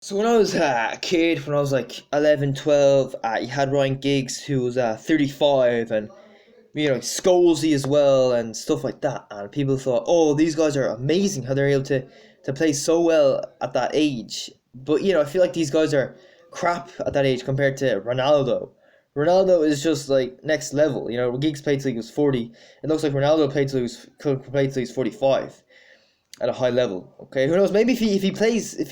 So when I was a kid, when I was like 11, 12, you had Ryan Giggs who was 35 and Scholesy as well and stuff like that. And people thought, oh, these guys are amazing how they're able to play so well at that age. But I feel like these guys are crap at that age compared to Ronaldo. Ronaldo is just like next level. Giggs played till he was 40. It looks like Ronaldo played till he was could play till he's 45 at a high level. Okay, who knows? Maybe if he plays, if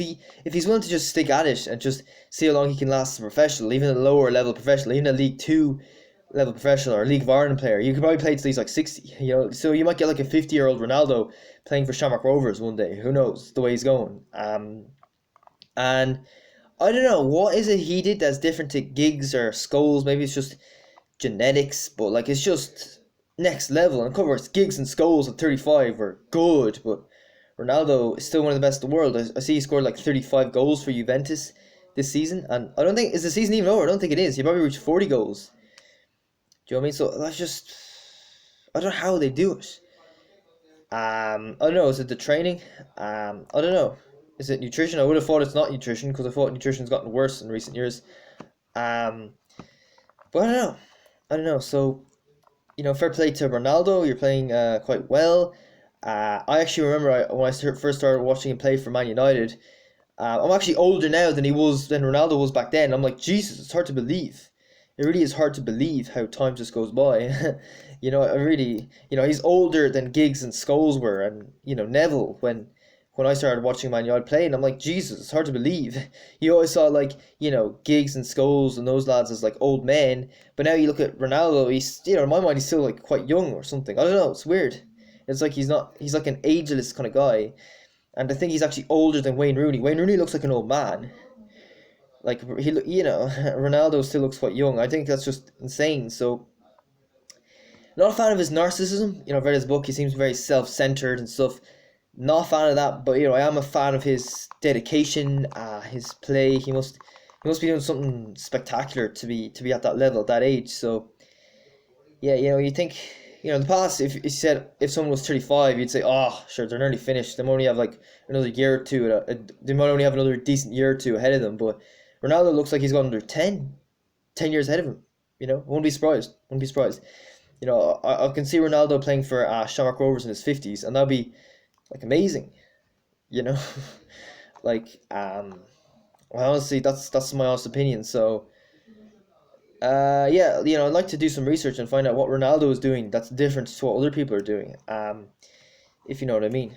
he's willing to just stick at it and just see how long he can last as a professional, even a lower level professional, even a League Two level professional or a League of Ireland player, you could probably play till he's like 60. So you might get like a 50-year-old Ronaldo playing for Shamrock Rovers one day. Who knows the way he's going? And I don't know what is it he did that's different to Giggs or Scholes. Maybe it's just genetics, but like it's just next level. And of course, Giggs and Scholes at 35 were good, but Ronaldo is still one of the best in the world. I see he scored like 35 goals for Juventus this season, and I don't think is the season even over. I don't think it is. He probably reached 40 goals. Do you know what I mean? So that's just I don't know how they do it. I don't know. Is it the training? I don't know. Is it nutrition? I would have thought it's not nutrition because I thought nutrition's gotten worse in recent years. Um, but I don't know. I don't know. So fair play to Ronaldo. You're playing quite well. I actually remember when I first started watching him play for Man United. I'm actually older now than Ronaldo was back then. I'm like, Jesus, it's hard to believe. It really is hard to believe how time just goes by. I really, he's older than Giggs and Scholes were, and Neville when I started watching Man United play, and I'm like, Jesus, it's hard to believe. You always saw like Giggs and Scholes and those lads as like old men, but now you look at Ronaldo, he's in my mind he's still like quite young or something. I don't know, it's weird. It's like he's not. He's like an ageless kind of guy, and I think he's actually older than Wayne Rooney. Wayne Rooney looks like an old man. Like Ronaldo still looks quite young. I think that's just insane. So, not a fan of his narcissism. I've read his book. He seems very self-centered and stuff. Not a fan of that, but I am a fan of his dedication, his play. He must be doing something spectacular to be at that level at that age. So yeah, you think, in the past, if you said if someone was 35, you'd say, oh, sure, they're nearly finished. They might only have like another year or two. They might only have another decent year or two ahead of them. But Ronaldo looks like he's got under 10 years ahead of him. Wouldn't be surprised. Wouldn't be surprised. I can see Ronaldo playing for Shamrock Rovers in his 50s, and that'd be like amazing. You know, like well, honestly, that's my honest opinion. So. Yeah, I'd like to do some research and find out what Ronaldo is doing that's different to what other people are doing. If you know what I mean.